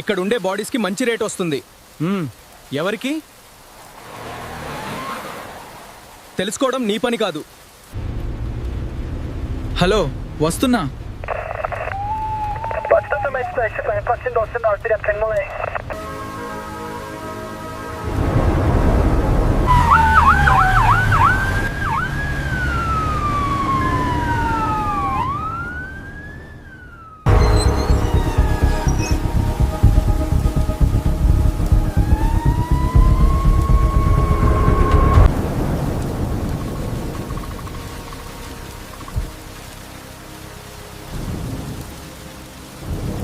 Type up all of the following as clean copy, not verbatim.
ఇక్కడ ఉండే బాడీస్కి మంచి రేట్ వస్తుంది. ఎవరికి తెలుసుకోవడం నీ పని కాదు. హలో, వస్తున్నా.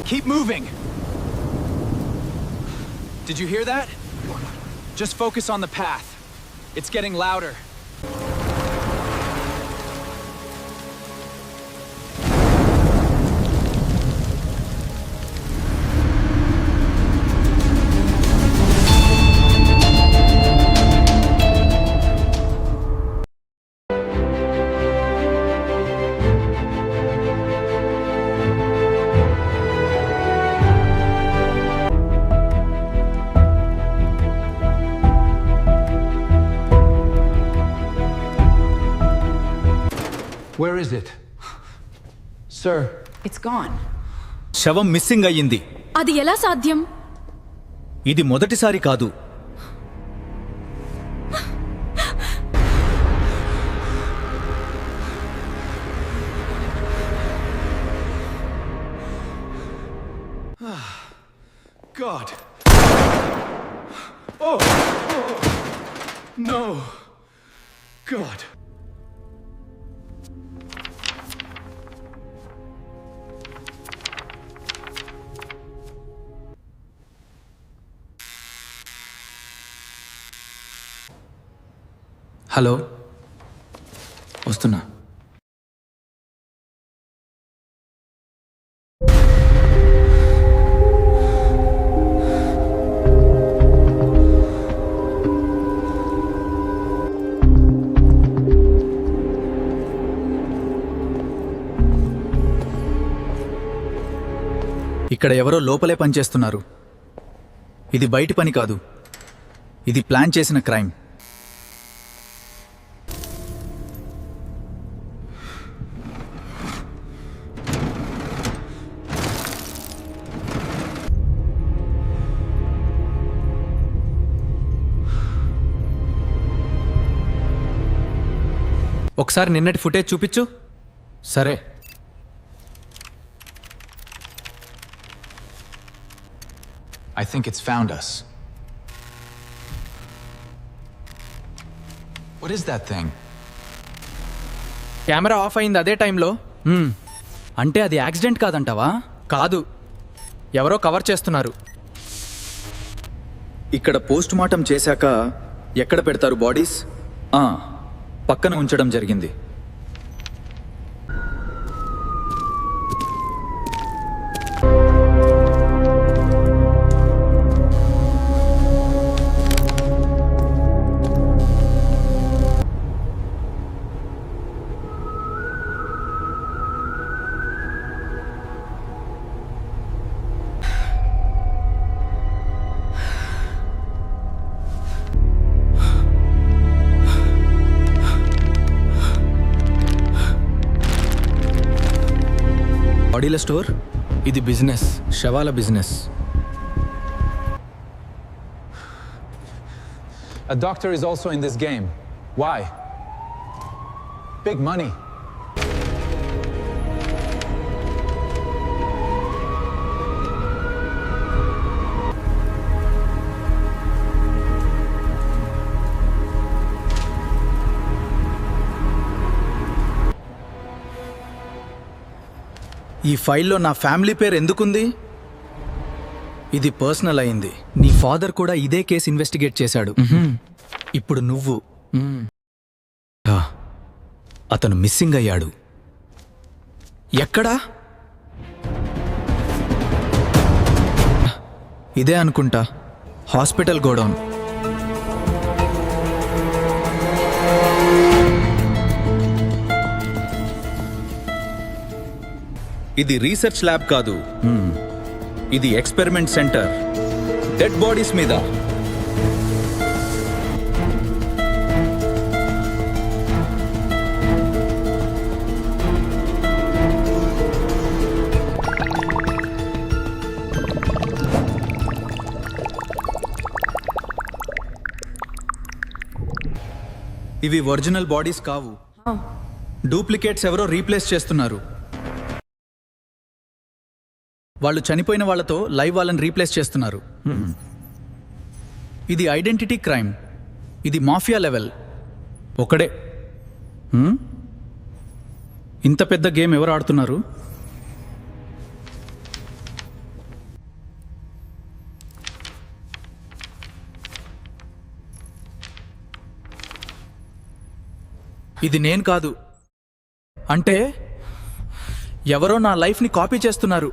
Keep moving! Did you hear that? Just focus on the path. It's getting louder. Where is it? Sir. It's gone. శవం మిస్సింగ్ అయ్యింది. అది ఎలా సాధ్యం? ఇది మొదటిసారి కాదు. God. Oh! No! God. Hello, వస్తున్నా. ఇక్కడ ఎవరో లోపలే పనిచేస్తున్నారు. ఇది బయటి పని కాదు, ఇది ప్లాన్ చేసిన క్రైమ్. ఒకసారి నిన్నటి ఫుటేజ్ చూపించు. సరే. I think it's found us. What is that thing? Camera off అయింది అదే టైంలో. అంటే అది యాక్సిడెంట్ కాదంటావా? కాదు, ఎవరో కవర్ చేస్తున్నారు. ఇక్కడ పోస్ట్ మార్టం చేశాక ఎక్కడ పెడతారు బాడీస్? పక్కన ఉంచడం జరిగింది. బాడీల స్టోర్, ఇది బిజినెస్, శవాల business. A doctor is also in this game. Why? Big money. ఈ ఫైల్లో నా ఫ్యామిలీ పేరు ఎందుకుంది? ఇది పర్సనల్ అయింది. నీ ఫాదర్ కూడా ఇదే కేసు ఇన్వెస్టిగేట్ చేశాడు. ఇప్పుడు నువ్వు. అతను మిస్సింగ్ అయ్యాడు. ఎక్కడా? ఇదే అనుకుంటా, హాస్పిటల్ గోడౌన్. ఇది రీసెర్చ్ ల్యాబ్ కాదు. ఇది ఎక్స్పెరిమెంట్ సెంటర్. డెడ్ బాడీస్ మీద. ఇవి ఒరిజినల్ బాడీస్ కావు. డూప్లికేట్స్ ఎవరో రీప్లేస్ చేస్తున్నారు. వాళ్ళు చనిపోయిన వాళ్ళతో లైవ్ వాళ్ళని రీప్లేస్ చేస్తున్నారు. ఇది ఐడెంటిటీ క్రైమ్. ఇది మాఫియా లెవెల్. ఒకడే. ఇంత పెద్ద గేమ్ ఎవరు ఆడుతున్నారు? ఇది నేను కాదు. అంటే ఎవరో నా లైఫ్ని కాపీ చేస్తున్నారు.